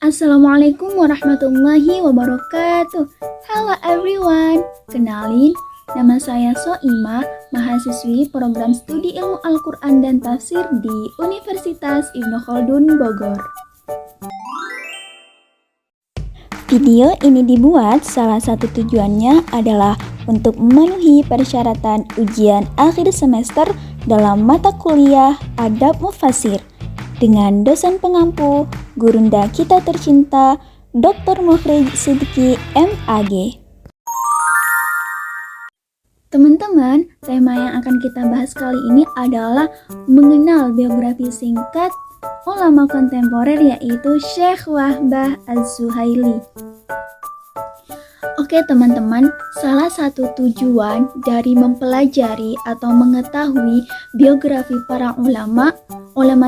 Assalamualaikum warahmatullahi wabarakatuh. Halo everyone, kenalin, nama saya Soima, mahasiswi program studi ilmu Al-Quran dan Tafsir di Universitas Ibnu Khaldun, Bogor. Video ini dibuat salah satu tujuannya adalah untuk memenuhi persyaratan ujian akhir semester dalam mata kuliah Adab Mufasir dengan dosen pengampu, gurunda kita tercinta, Dr. Mufrid Siddiqi MAG. Teman-teman, tema yang akan kita bahas kali ini adalah mengenal biografi singkat ulama kontemporer yaitu Syekh Wahbah Az-Zuhaili. Oke teman-teman, salah satu tujuan dari mempelajari atau mengetahui biografi para ulama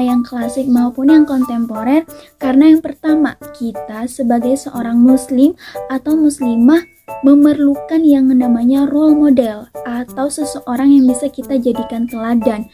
yang klasik maupun yang kontemporer, karena yang pertama, kita sebagai seorang muslim atau muslimah memerlukan yang namanya role model atau seseorang yang bisa kita jadikan teladan.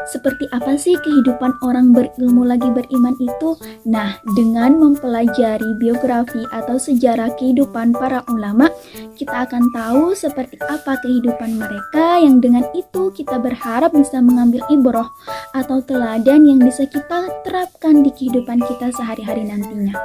Seperti apa sih kehidupan orang berilmu lagi beriman itu? Nah, dengan mempelajari biografi atau sejarah kehidupan para ulama, kita akan tahu seperti apa kehidupan mereka yang dengan itu kita berharap bisa mengambil ibroh atau teladan yang bisa kita terapkan di kehidupan kita sehari-hari nantinya.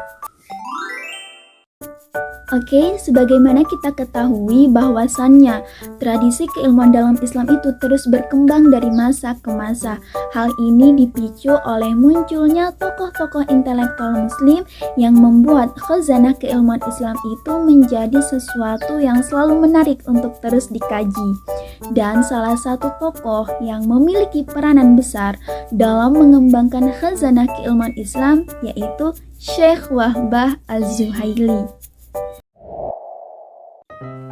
Oke, sebagaimana kita ketahui bahwasannya tradisi keilmuan dalam Islam itu terus berkembang dari masa ke masa. Hal ini dipicu oleh munculnya tokoh-tokoh intelektual muslim yang membuat khazanah keilmuan Islam itu menjadi sesuatu yang selalu menarik untuk terus dikaji. Dan salah satu tokoh yang memiliki peranan besar dalam mengembangkan khazanah keilmuan Islam yaitu Syekh Wahbah Az-Zuhaili.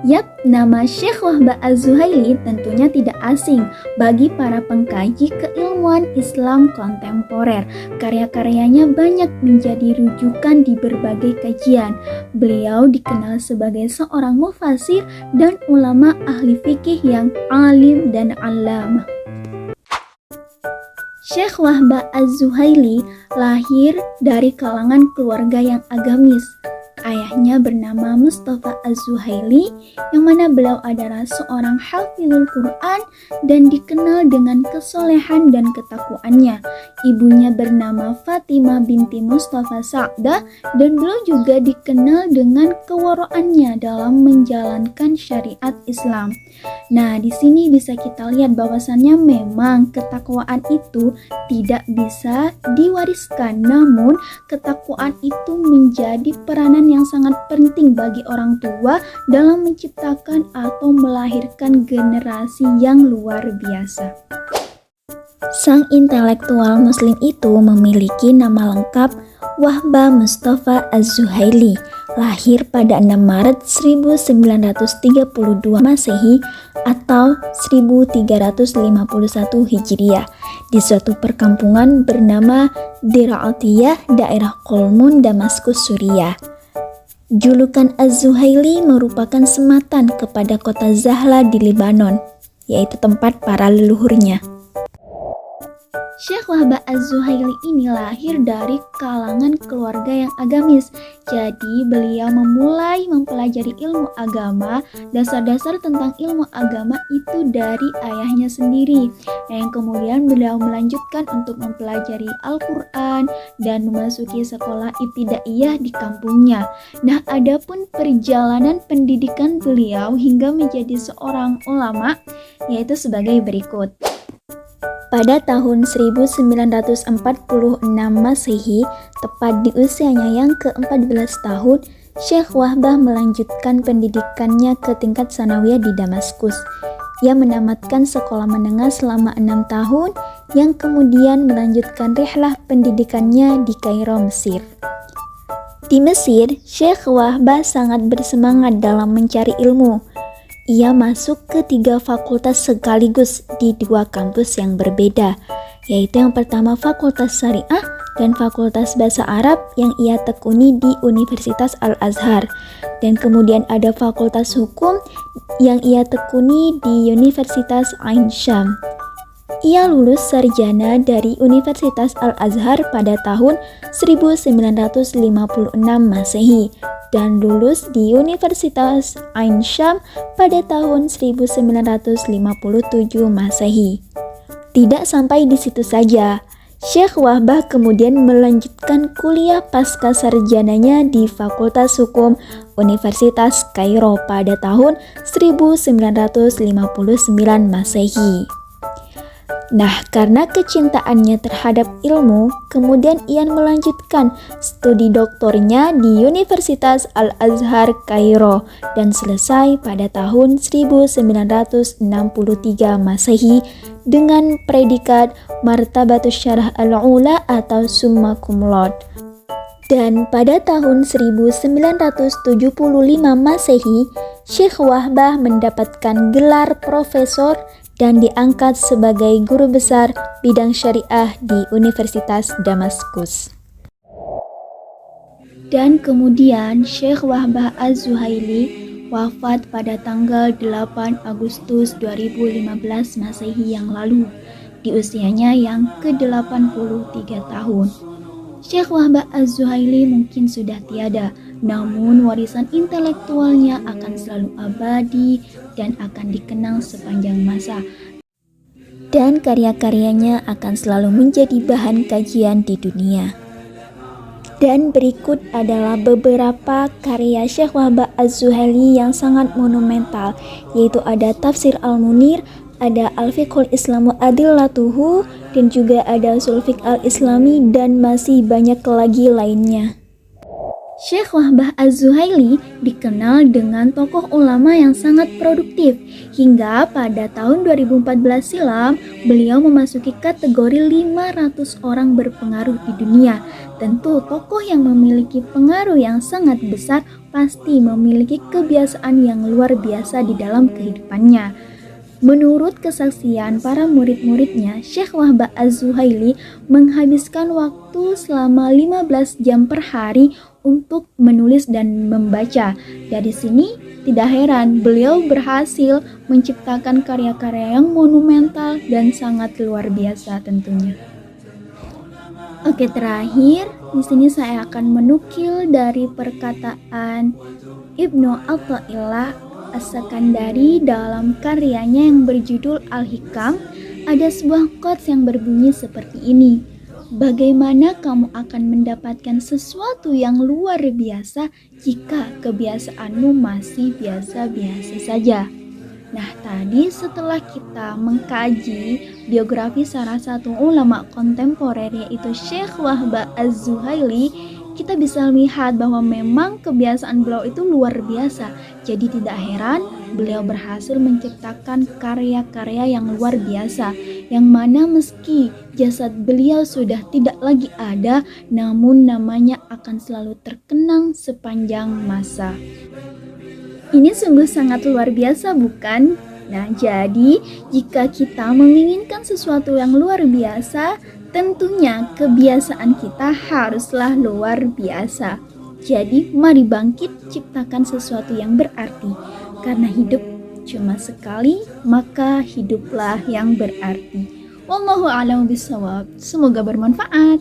Yap, nama Syekh Wahbah Az-Zuhaili tentunya tidak asing bagi para pengkaji keilmuan Islam kontemporer. Karya-karyanya banyak menjadi rujukan di berbagai kajian. Beliau dikenal sebagai seorang mufasir dan ulama ahli fikih yang alim dan allamah. Syekh Wahbah Az-Zuhaili lahir dari kalangan keluarga yang agamis. Ayahnya bernama Mustafa Az-Zuhaili, yang mana beliau adalah seorang hafizul Quran dan dikenal dengan kesolehan dan ketakwaannya. Ibunya bernama Fatimah binti Mustafa Sa'dah dan beliau juga dikenal dengan kewaraannya dalam menjalankan syariat Islam. Nah, di sini bisa kita lihat bahwasannya memang ketakwaan itu tidak bisa diwariskan, namun ketakwaan itu menjadi peranan yang sangat penting bagi orang tua dalam menciptakan atau melahirkan generasi yang luar biasa. Sang intelektual muslim itu memiliki nama lengkap Wahbah Mustafa Az-Zuhaili, lahir pada 6 Maret 1932 Masehi atau 1351 Hijriah di suatu perkampungan bernama Dir'atiyah, daerah Qolmun, Damaskus, Suriah. Julukan Az-Zuhaili merupakan sematan kepada kota Zahla di Lebanon, yaitu tempat para leluhurnya. Syekh Wahbah Az-Zuhaili ini lahir dari kalangan keluarga yang agamis. Jadi beliau memulai mempelajari ilmu agama, dasar-dasar tentang ilmu agama itu dari ayahnya sendiri. Yang kemudian beliau melanjutkan untuk mempelajari Al-Quran dan memasuki sekolah ibtidaiyah di kampungnya. Nah, adapun perjalanan pendidikan beliau hingga menjadi seorang ulama yaitu sebagai berikut. Pada tahun 1946 Masehi, tepat di usianya yang ke-14 tahun, Syekh Wahbah melanjutkan pendidikannya ke tingkat sanawiyah di Damaskus. Ia menamatkan sekolah menengah selama 6 tahun, yang kemudian melanjutkan rihlah pendidikannya di Kairo, Mesir. Di Mesir, Syekh Wahbah sangat bersemangat dalam mencari ilmu. Ia masuk ke 3 fakultas sekaligus di 2 kampus yang berbeda, yaitu yang pertama Fakultas Syariah dan Fakultas Bahasa Arab yang ia tekuni di Universitas Al-Azhar, dan kemudian ada Fakultas Hukum yang ia tekuni di Universitas Ain Syam. Ia lulus sarjana dari Universitas Al-Azhar pada tahun 1956 Masehi dan lulus di Universitas Ain Syam pada tahun 1957 Masehi. Tidak sampai di situ saja, Syekh Wahbah kemudian melanjutkan kuliah pasca sarjananya di Fakultas Hukum Universitas Kairo pada tahun 1959 Masehi. Nah, karena kecintaannya terhadap ilmu, kemudian ia melanjutkan studi doktornya di Universitas Al-Azhar Kairo dan selesai pada tahun 1963 Masehi dengan predikat Martabatus Syarah Al-Ula atau Summa Cum Laude. Dan pada tahun 1975 Masehi, Syekh Wahbah mendapatkan gelar profesor dan diangkat sebagai guru besar bidang syariah di Universitas Damaskus. Dan kemudian Syekh Wahbah Az-Zuhaili wafat pada tanggal 8 Agustus 2015 Masehi yang lalu di usianya yang ke-83 tahun. Syekh Wahbah Az-Zuhaili mungkin sudah tiada, namun warisan intelektualnya akan selalu abadi dan akan dikenang sepanjang masa. Dan karya-karyanya akan selalu menjadi bahan kajian di dunia. Dan berikut adalah beberapa karya Syekh Wahbah Az-Zuhaili yang sangat monumental, yaitu ada Tafsir Al-Munir, ada Al-Fiqhul Islamu Adillatuhu, dan juga ada Ushul Fiqh Al-Islami, dan masih banyak lagi lainnya. Syekh Wahbah Az-Zuhaili dikenal dengan tokoh ulama yang sangat produktif, hingga pada tahun 2014 silam beliau memasuki kategori 500 orang berpengaruh di dunia. Tentu tokoh yang memiliki pengaruh yang sangat besar pasti memiliki kebiasaan yang luar biasa di dalam kehidupannya. Menurut kesaksian para murid-muridnya, Syekh Wahbah Az-Zuhaili menghabiskan waktu selama 15 jam per hari untuk menulis dan membaca. Dari sini tidak heran beliau berhasil menciptakan karya-karya yang monumental dan sangat luar biasa tentunya. Oke, terakhir di sini saya akan menukil dari perkataan Ibnu Athaillah As-Sakandari dalam karyanya yang berjudul Al-Hikam. Ada sebuah quotes yang berbunyi seperti ini: bagaimana kamu akan mendapatkan sesuatu yang luar biasa jika kebiasaanmu masih biasa-biasa saja? Nah, tadi setelah kita mengkaji biografi salah satu ulama kontemporer yaitu Syekh Wahbah Az-Zuhaili, kita bisa lihat bahwa memang kebiasaan beliau itu luar biasa. Jadi tidak heran beliau berhasil menciptakan karya-karya yang luar biasa, yang mana meski jasad beliau sudah tidak lagi ada, namun namanya akan selalu terkenang sepanjang masa. Ini sungguh sangat luar biasa, bukan? Nah, jadi jika kita menginginkan sesuatu yang luar biasa, tentunya kebiasaan kita haruslah luar biasa. Jadi mari bangkit ciptakan sesuatu yang berarti. Karena hidup cuma sekali, maka hiduplah yang berarti. Wallahu a'lam bishawab. Semoga bermanfaat.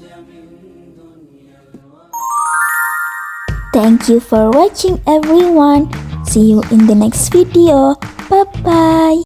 Thank you for watching everyone. See you in the next video. Bye bye.